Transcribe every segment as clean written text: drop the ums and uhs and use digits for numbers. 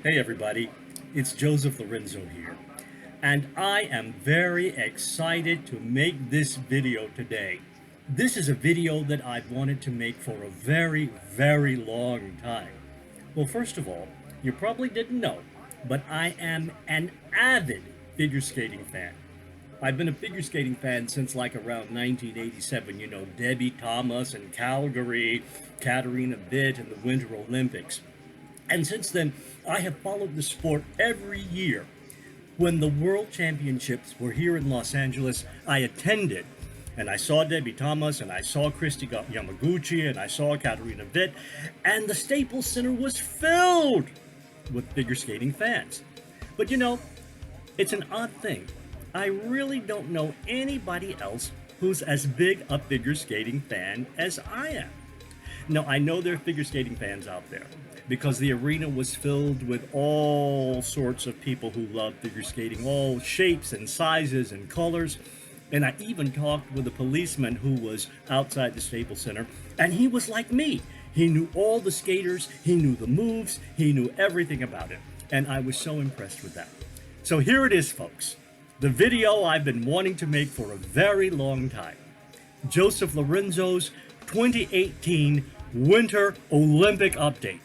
Hey everybody, it's Joseph Lorenzo here, and I am very excited to make this video today. This is a video that I've wanted to make for a very long time. Well, first of all, you probably didn't know, but I am an avid figure skating fan. I've been a figure skating fan since like around 1987, Debbie Thomas and Calgary, Katarina Witt and the Winter Olympics. And since then, I have followed the sport every year. When the World Championships were here in Los Angeles, I attended. And I saw Debbie Thomas, and I saw Christy Yamaguchi, and I saw Katarina Witt, and the Staples Center was filled with figure skating fans. But it's an odd thing. I really don't know anybody else who's as big a figure skating fan as I am. Now, I know there are figure skating fans out there because the arena was filled with all sorts of people who love figure skating, all shapes and sizes and colors. And I even talked with a policeman who was outside the Staples Center, and he was like me. He knew all the skaters, he knew the moves, he knew everything about it. And I was so impressed with that. So here it is, folks. The video I've been wanting to make for a very long time. Joseph Lorenzo's 2018 Winter Olympic Update.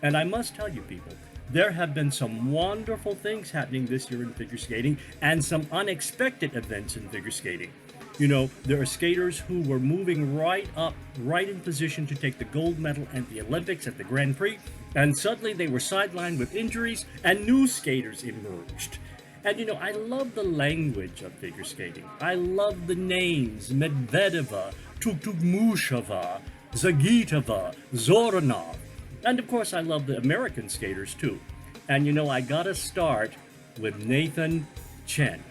And I must tell you, people, there have been some wonderful things happening this year in figure skating and some unexpected events in figure skating. There are skaters who were moving right in position to take the gold medal at the Olympics at the Grand Prix, and suddenly they were sidelined with injuries and new skaters emerged. And I love the language of figure skating. I love the names: Medvedeva, Tuktukmusheva, Zagitova, Zoranov. And of course, I love the American skaters too. And I gotta start with Nathan Chen.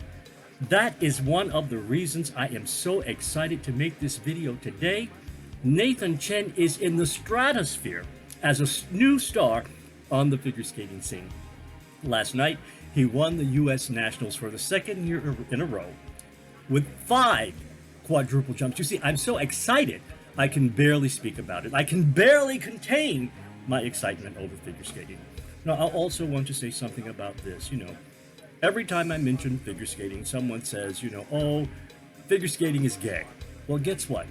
That is one of the reasons I am so excited to make this video today. Nathan Chen is in the stratosphere as a new star on the figure skating scene. Last night, he won the U.S. Nationals for the second year in a row with 5 quadruple jumps. You see, I'm so excited, I can barely speak about it. I can barely contain my excitement over figure skating. Now, I also want to say something about this. Every time I mention figure skating, someone says, oh, figure skating is gay. Well, guess what?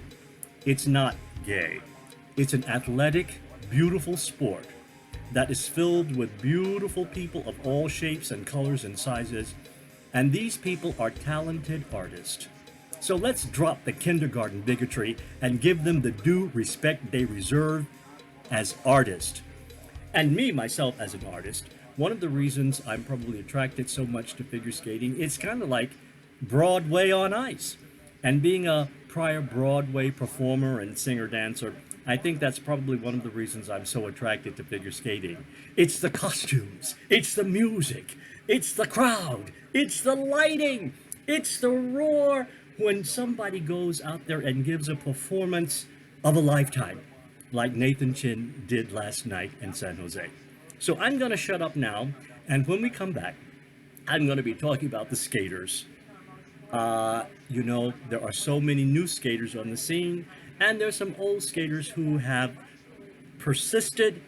It's not gay. It's an athletic, beautiful sport that is filled with beautiful people of all shapes and colors and sizes, and these people are talented artists. So let's drop the kindergarten bigotry and give them the due respect they deserve as artists. And me, myself, as an artist, one of the reasons I'm probably attracted so much to figure skating, it's kind of like Broadway on ice. And being a prior Broadway performer and singer-dancer, I think that's probably one of the reasons I'm so attracted to figure skating. It's the costumes, it's the music, it's the crowd, it's the lighting, it's the roar when somebody goes out there and gives a performance of a lifetime, like Nathan Chen did last night in San Jose. So I'm going to shut up now, and when we come back, I'm going to be talking about the skaters. There are so many new skaters on the scene, and there's some old skaters who have persisted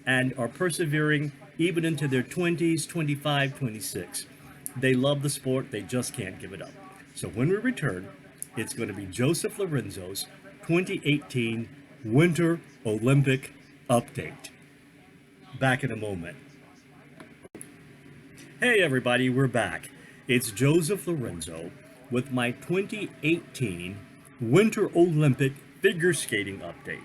and are persevering even into their 20s, 25, 26. They love the sport, they just can't give it up. So when we return, it's going to be Joseph Lorenzo's 2018 Winter Olympic Update. Back in a moment. Hey everybody, we're back. It's Joseph Lorenzo with my 2018 Winter Olympic Figure Skating Update.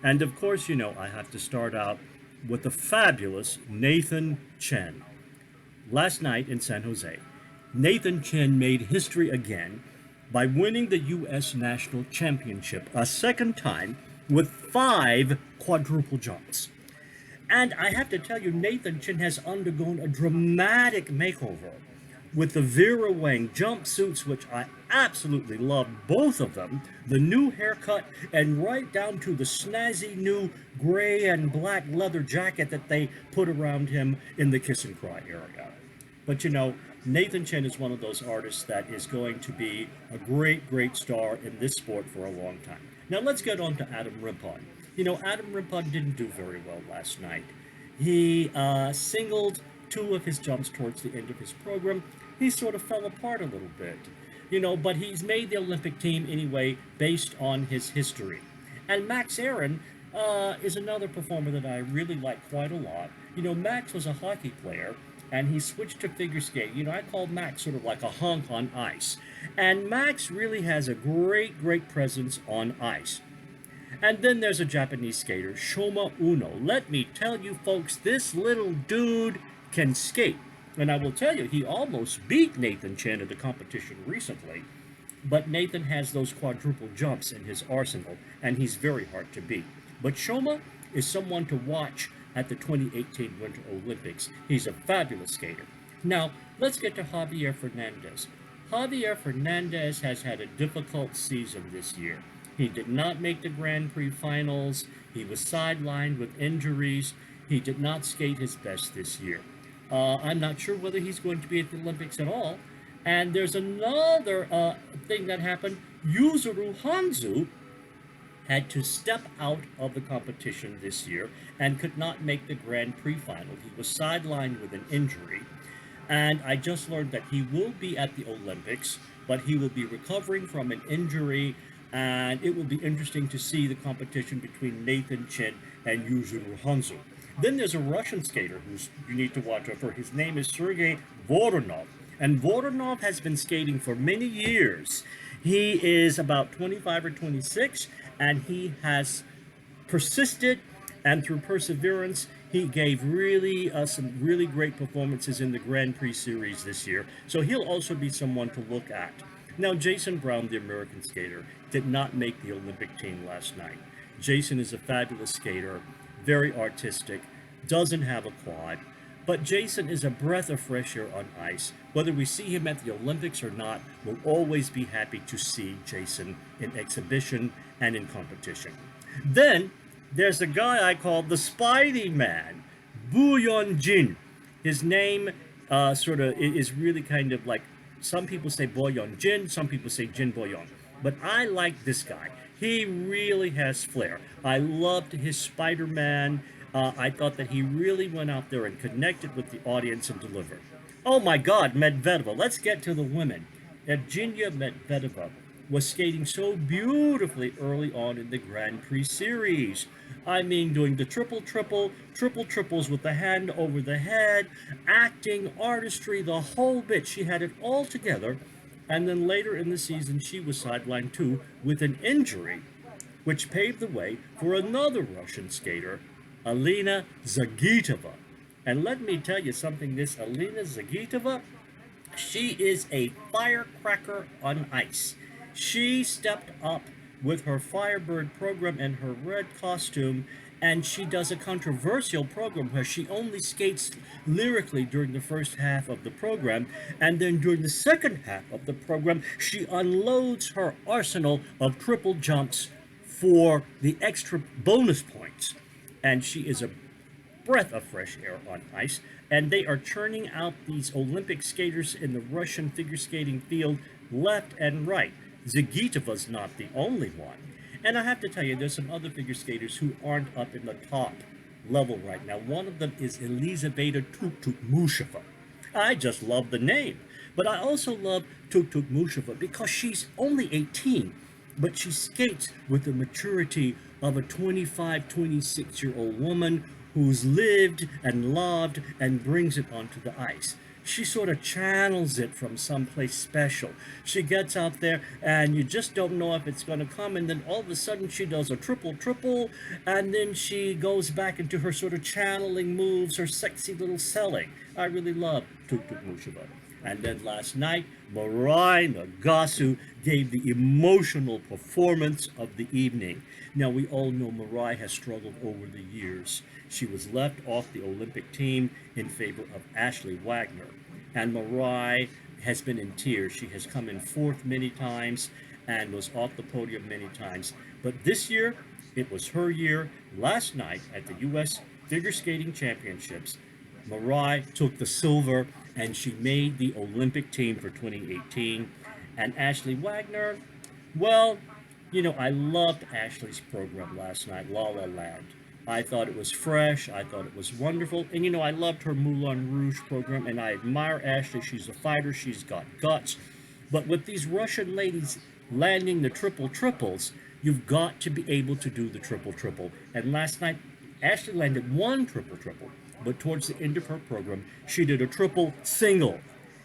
And of course, I have to start out with the fabulous Nathan Chen. Last night in San Jose, Nathan Chen made history again by winning the U.S. National Championship a second time with 5 quadruple jumps. And I have to tell you, Nathan Chen has undergone a dramatic makeover with the Vera Wang jumpsuits, which I absolutely love, both of them, the new haircut, and right down to the snazzy new gray and black leather jacket that they put around him in the Kiss and Cry area. But Nathan Chen is one of those artists that is going to be a great star in this sport for a long time. Now let's get on to Adam Rippon. Adam Rippon didn't do very well last night. He singled two of his jumps towards the end of his program. He sort of fell apart a little bit, but he's made the Olympic team anyway based on his history. And Max Aaron is another performer that I really like quite a lot. Max was a hockey player and he switched to figure skate. I call Max sort of like a hunk on ice. And Max really has a great, great presence on ice. And then there's a Japanese skater, Shoma Uno. Let me tell you folks, this little dude can skate. And I will tell you, he almost beat Nathan Chen at the competition recently. But Nathan has those quadruple jumps in his arsenal, and he's very hard to beat. But Shoma is someone to watch at the 2018 Winter Olympics. He's a fabulous skater. Now, let's get to Javier Fernandez. Javier Fernandez has had a difficult season this year. He did not make the Grand Prix finals. He was sidelined with injuries. He did not skate his best this year. I'm not sure whether he's going to be at the Olympics at all. And there's another thing that happened. Yuzuru Hanzo had to step out of the competition this year and could not make the Grand Prix final. He was sidelined with an injury. And I just learned that he will be at the Olympics, but he will be recovering from an injury, and it will be interesting to see the competition between Nathan Chen and Yuzuru Hanzo. Then there's a Russian skater who you need to watch out for. His name is Sergei Voronov. And Voronov has been skating for many years. He is about 25 or 26, and he has persisted, and through perseverance, he gave really some really great performances in the Grand Prix series this year. So he'll also be someone to look at. Now, Jason Brown, the American skater, did not make the Olympic team last night. Jason is a fabulous skater, very artistic, doesn't have a quad, but Jason is a breath of fresh air on ice. Whether we see him at the Olympics or not, we'll always be happy to see Jason in exhibition and in competition. Then there's a guy I call the Spidey Man, Buyon Jin. His name sort of is really kind of like, some people say Boyon Jin, some people say Jin Boyon. But I like this guy. He really has flair. I loved his Spider-Man. I thought that he really went out there and connected with the audience and delivered. Oh my God, Medvedeva. Let's get to the women. Evgenia Medvedeva was skating so beautifully early on in the Grand Prix series. I mean, doing the triple triples with the hand over the head, acting, artistry, the whole bit. She had it all together. And then later in the season, she was sidelined too with an injury, which paved the way for another Russian skater, Alina Zagitova. And let me tell you something, this Alina Zagitova, she is a firecracker on ice. She stepped up with her Firebird program and her red costume, and she does a controversial program where she only skates lyrically during the first half of the program, and then during the second half of the program, she unloads her arsenal of triple jumps for the extra bonus points. And she is a breath of fresh air on ice, and they are churning out these Olympic skaters in the Russian figure skating field left and right. Zagitova's not the only one. And I have to tell you, there's some other figure skaters who aren't up in the top level right now. One of them is Elizaveta Tuktukmusheva. I just love the name. But I also love Tuktukmusheva because she's only 18, but she skates with the maturity of a 25, 26-year-old woman who's lived and loved and brings it onto the ice. She sort of channels it from someplace special. She gets out there and you just don't know if it's going to come, and then all of a sudden she does a triple, and then she goes back into her sort of channeling moves, her sexy little selling. I really love Tuktukmusheva. And then last night, Mirai Nagasu gave the emotional performance of the evening. Now, we all know Mirai has struggled over the years. She was left off the Olympic team in favor of Ashley Wagner. And Mirai has been in tears. She has come in fourth many times and was off the podium many times. But this year, it was her year. Last night at the U.S. Figure Skating Championships, Mirai took the silver, and she made the Olympic team for 2018. And Ashley Wagner, well, I loved Ashley's program last night, La La Land. I thought it was fresh. I thought it was wonderful. And you know, I loved her Moulin Rouge program, and I admire Ashley. She's a fighter. She's got guts. But with these Russian ladies landing the triple triples, you've got to be able to do the triple triple. And last night, Ashley landed one triple triple, but towards the end of her program, she did a triple single.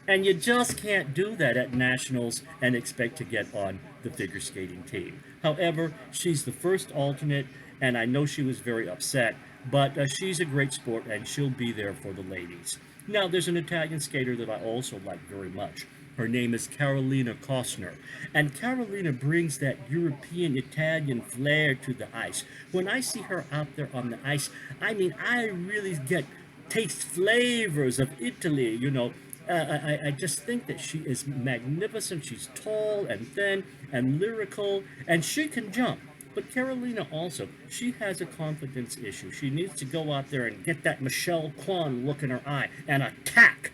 And you just can't do that at nationals and expect to get on the figure skating team. However, she's the first alternate, and I know she was very upset, but she's a great sport and she'll be there for the ladies. Now, there's an Italian skater that I also like very much. Her name is Carolina Kostner. And Carolina brings that European Italian flair to the ice. When I see her out there on the ice, I mean, I really get taste flavors of Italy, you know. I just think that she is magnificent. She's tall and thin and lyrical, and she can jump. But Carolina also, she has a confidence issue. She needs to go out there and get that Michelle Kwan look in her eye and attack.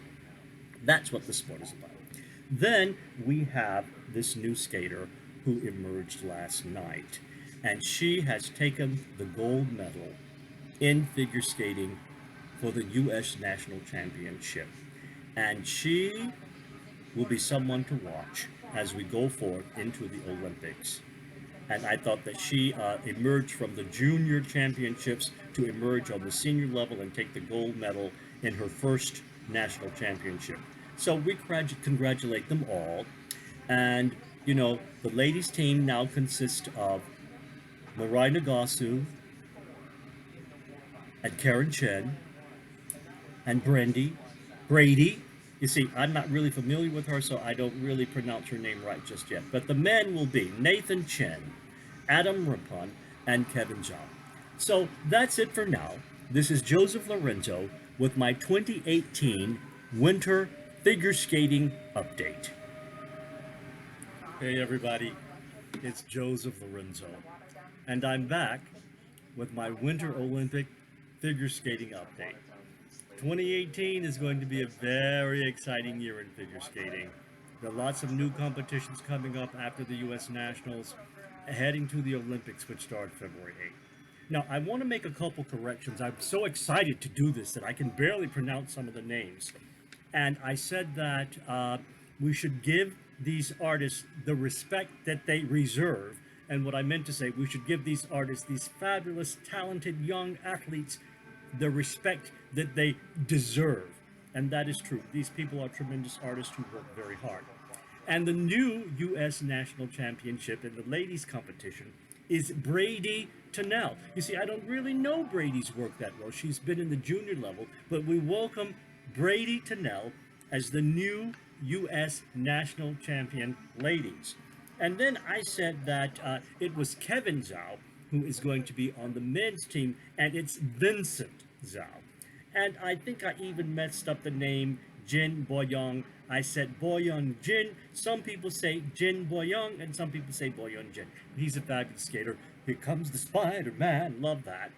That's what the sport is about. Then we have this new skater who emerged last night, and she has taken the gold medal in figure skating for the U.S. National Championship. And she will be someone to watch as we go forward into the Olympics. And I thought that she emerged from the junior championships to emerge on the senior level and take the gold medal in her first national championship. So we congratulate them all. And, you know, the ladies' team now consists of Mirai Nagasu and Karen Chen and Brady. You see, I'm not really familiar with her, so I don't really pronounce her name right just yet. But the men will be Nathan Chen, Adam Rippon, and Kevin Zhao. So that's it for now. This is Joseph Lorenzo with my 2018 Winter Figure Skating Update. Hey everybody, it's Joseph Lorenzo, and I'm back with my Winter Olympic Figure Skating Update. 2018 is going to be a very exciting year in figure skating. There are lots of new competitions coming up after the U.S. Nationals, heading to the Olympics, which start February 8th. Now, I want to make a couple corrections. I'm so excited to do this that I can barely pronounce some of the names. And I said that we should give these artists the respect that they deserve. And what I meant to say, we should give these artists, these fabulous, talented young athletes, the respect that they deserve. And that is true. These people are tremendous artists who work very hard. And the new U.S. National Championship in the ladies competition is Brady Tennell. You see, I don't really know Brady's work that well. She's been in the junior level, but we welcome Brady Tennell as the new U.S. National Champion ladies. And then I said that it was Kevin Zhao who is going to be on the men's team, and it's Vincent Zhao. And I think I even messed up the name Jin Boyoung. I said Boyoung Jin. Some people say Jin Boyoung, and some people say Boyoung Jin. He's a fabulous skater. Here comes the Spider-Man. Love that.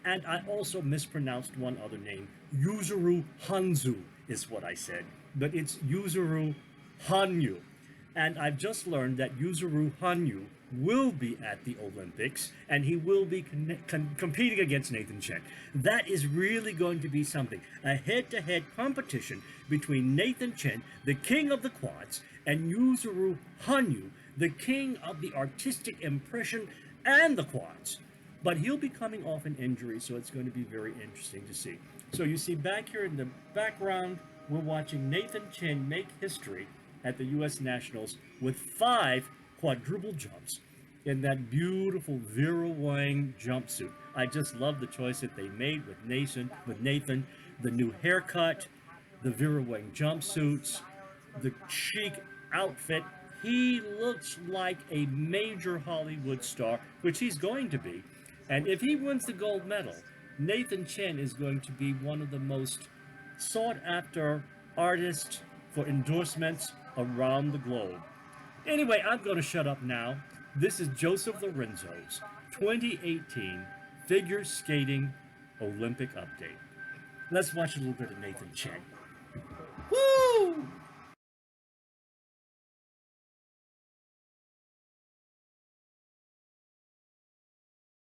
And I also mispronounced one other name. Yuzuru Hanzu is what I said, but it's Yuzuru Hanyu. And I've just learned that Yuzuru Hanyu will be at the Olympics, and he will be competing against Nathan Chen. That is really going to be something. A head-to-head competition between Nathan Chen, the king of the quads, and Yuzuru Hanyu, the king of the artistic impression and the quads. But he'll be coming off an injury, so it's going to be very interesting to see. So you see back here in the background, we're watching Nathan Chen make history at the U.S. Nationals with 5 quadruple jumps in that beautiful Vera Wang jumpsuit. I just love the choice that they made with Nathan, the new haircut, the Vera Wang jumpsuits, the chic outfit. He looks like a major Hollywood star, which he's going to be. And if he wins the gold medal, Nathan Chen is going to be one of the most sought after artists for endorsements around the globe. Anyway, I'm going to shut up now. This is Joseph Lorenzo's 2018 Figure Skating Olympic Update. Let's watch a little bit of Nathan Chen. Woo!